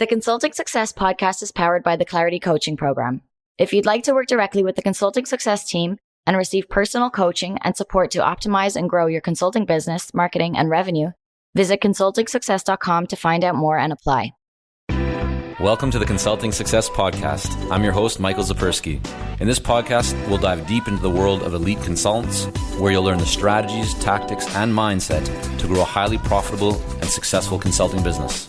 The Consulting Success podcast is powered by the Clarity Coaching Program. If you'd like to work directly with the Consulting Success team and receive personal coaching and support to optimize and grow your consulting business, marketing, and revenue, visit consultingsuccess.com to find out more and apply. Welcome to the Consulting Success Podcast. I'm your host, Michael Zipursky. In this podcast, we'll dive deep into the world of elite consultants, where you'll learn the strategies, tactics, and mindset to grow a highly profitable and successful consulting business.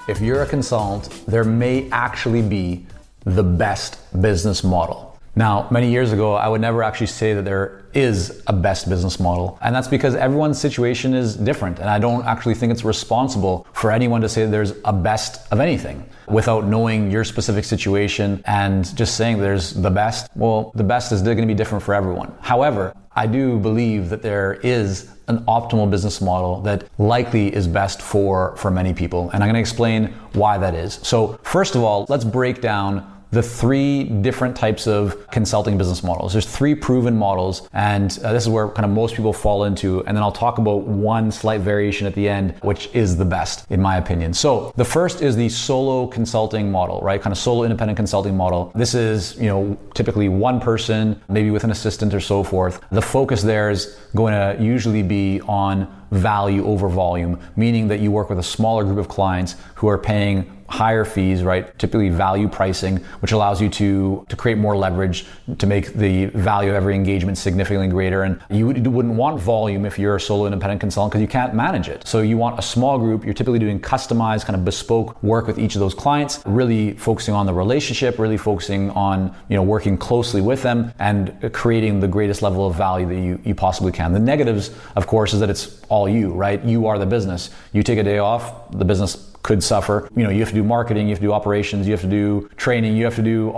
If you're a consultant, there may actually be the best business model. Now, many years ago, I would never actually say that there is a best business model. And that's because everyone's situation is different. And I don't actually think it's responsible for anyone to say that there's a best of anything without knowing your specific situation and just saying there's the best. Well, the best is going to be different for everyone. However, I do believe that there is an optimal business model that likely is best for many people. And I'm going to explain why that is. So first of all, let's break down the three different types of consulting business models. There's three proven models, and this is where kind of most people fall into. And then I'll talk about one slight variation at the end, which is the best, in my opinion. So the first is the solo consulting model, right? Kind of solo independent consulting model. This is, typically one person, maybe with an assistant or so forth. The focus there is going to usually be on value over volume, meaning that you work with a smaller group of clients who are paying higher fees, right? Typically value pricing, which allows you to create more leverage to make the value of every engagement significantly greater. And you wouldn't want volume if you're a solo independent consultant because you can't manage it. So you want a small group. You're typically doing customized, kind of bespoke work with each of those clients, really focusing on the relationship, really focusing on, working closely with them and creating the greatest level of value that you possibly can. The negatives, of course, is that it's all you, right? You are the business. You take a day off, the business could suffer. You have to do marketing, you have to do operations, you have to do training, you have to do,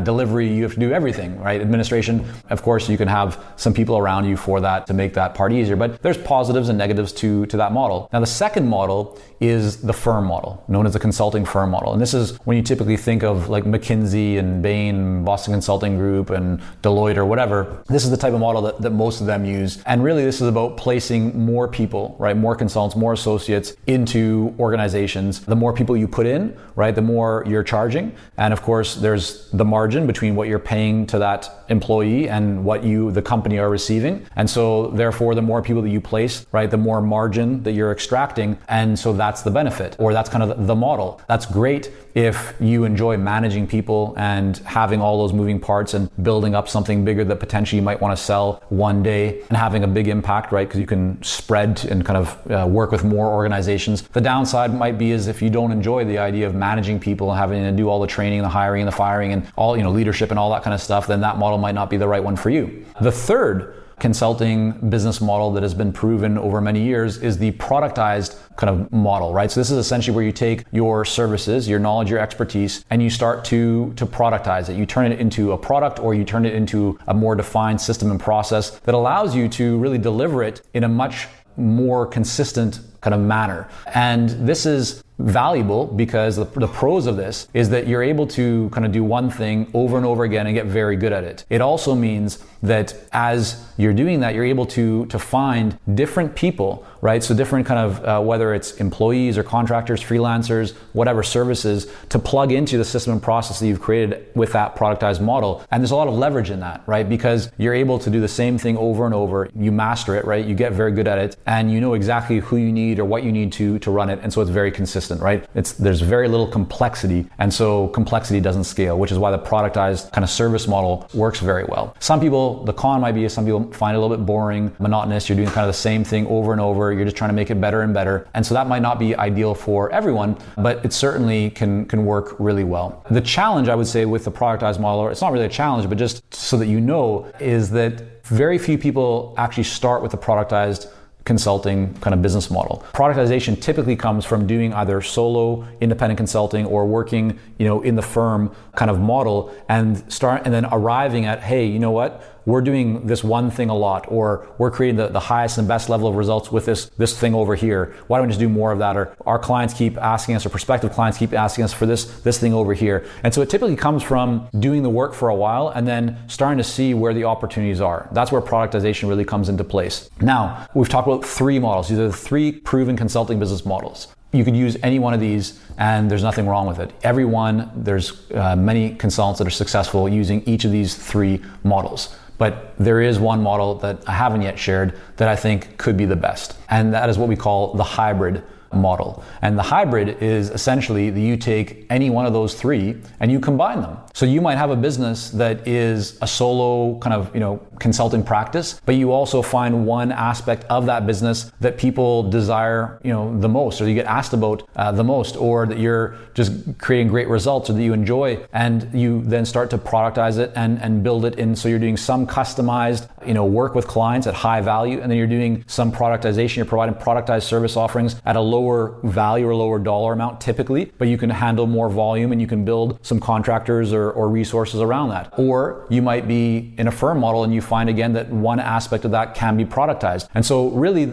delivery, you have to do everything, right? Administration. Of course, you can have some people around you for that to make that part easier, but there's positives and negatives to that model. Now, the second model is the firm model, known as the consulting firm model. And this is when you typically think of like McKinsey and Bain, Boston Consulting Group and Deloitte or whatever. This is the type of model that most of them use. And really this is about placing more people, right? More consultants, more associates into organizations. The more people you put in, right, the more you're charging. And of course, there's the margin between what you're paying to that employee and what the company are receiving. And so therefore, the more people that you place, right, the more margin that you're extracting. And so that's the benefit, or that's kind of the model. That's great if you enjoy managing people and having all those moving parts and building up something bigger that potentially you might want to sell one day and having a big impact, right? Because you can spread and kind of work with more organizations. The downside might be is if you don't enjoy the idea of managing people and having to do all the training, the hiring, and the firing, and all, leadership and all that kind of stuff, then that model might not be the right one for you. The third consulting business model that has been proven over many years is the productized kind of model, right? So this is essentially where you take your services, your knowledge, your expertise, and you start to productize it. You turn it into a product, or you turn it into a more defined system and process that allows you to really deliver it in a much more consistent kind of manner. And this is valuable because the pros of this is that you're able to kind of do one thing over and over again and get very good at it. It also means that as you're doing that, you're able to find different people, right? So different kind of, whether it's employees or contractors, freelancers, whatever services, to plug into the system and process that you've created with that productized model. And there's a lot of leverage in that, right? Because you're able to do the same thing over and over. You master it, right? You get very good at it, and you know exactly who you need or what you need to run it. And so it's very consistent, right? There's very little complexity. And so complexity doesn't scale, which is why the productized kind of service model works very well. Some people, the con might be, some people find it a little bit boring, monotonous. You're doing kind of the same thing over and over. You're just trying to make it better and better. And so that might not be ideal for everyone, but it certainly can work really well. The challenge, I would say, with the productized model, or it's not really a challenge, but just so that you know, is that very few people actually start with the productized consulting kind of business model. Productization typically comes from doing either solo independent consulting or working, in the firm kind of model and then arriving at, hey, you know what? We're doing this one thing a lot, or we're creating the highest and best level of results with this thing over here. Why don't we just do more of that? Or our clients keep asking us, or prospective clients keep asking us for this thing over here. And so it typically comes from doing the work for a while and then starting to see where the opportunities are. That's where productization really comes into place. Now, we've talked about three models. These are the three proven consulting business models. you could use any one of these and there's nothing wrong with it. There's many consultants that are successful using each of these 3 models. But there is one model that I haven't yet shared that I think could be the best. And that is what we call the hybrid model. And the hybrid is essentially that you take any one of those 3 and you combine them. So you might have a business that is a solo kind of, consulting practice, but you also find one aspect of that business that people desire, the most, or you get asked about the most, or that you're just creating great results or that you enjoy, and you then start to productize it and build it in. So you're doing some customized, work with clients at high value, and then you're doing some productization. You're providing productized service offerings at a lower value or lower dollar amount typically, but you can handle more volume and you can build some contractors or resources around that. Or you might be in a firm model and you find again that one aspect of that can be productized. And so really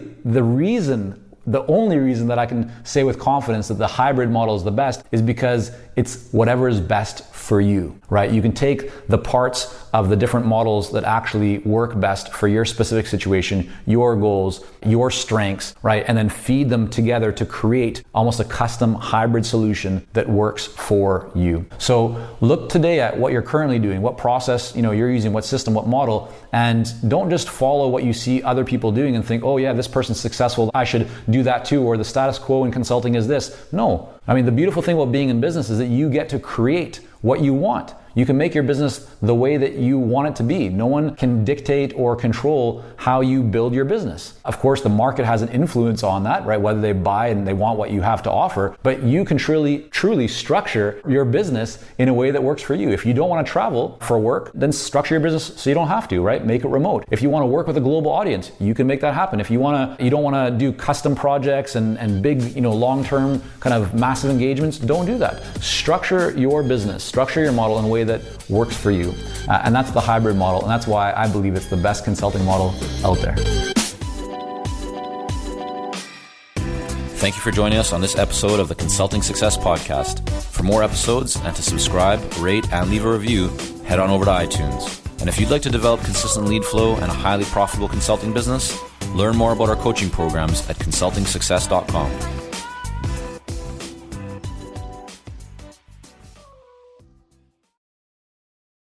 the only reason that I can say with confidence that the hybrid model is the best is because it's whatever is best for you, right? You can take the parts of the different models that actually work best for your specific situation, your goals, your strengths, right? And then feed them together to create almost a custom hybrid solution that works for you. So look today at what you're currently doing, what process, you're using, what system, what model, and don't just follow what you see other people doing and think, oh yeah, this person's successful, I should do that too, or the status quo in consulting is this. No. I mean, the beautiful thing about being in business is that you get to create what you want. You can make your business the way that you want it to be. No one can dictate or control how you build your business. Of course, the market has an influence on that, right? Whether they buy and they want what you have to offer, but you can truly structure your business in a way that works for you. If you don't want to travel for work, then structure your business so you don't have to, right? Make it remote. If you want to work with a global audience, you can make that happen. If you don't want to do custom projects and big, long-term kind of massive engagements, don't do that. Structure your business, structure your model in a way that works for you. And that's the hybrid model. And that's why I believe it's the best consulting model out there. Thank you for joining us on this episode of the Consulting Success Podcast. For more episodes and to subscribe, rate, and leave a review, head on over to iTunes. And if you'd like to develop consistent lead flow and a highly profitable consulting business, learn more about our coaching programs at consultingsuccess.com.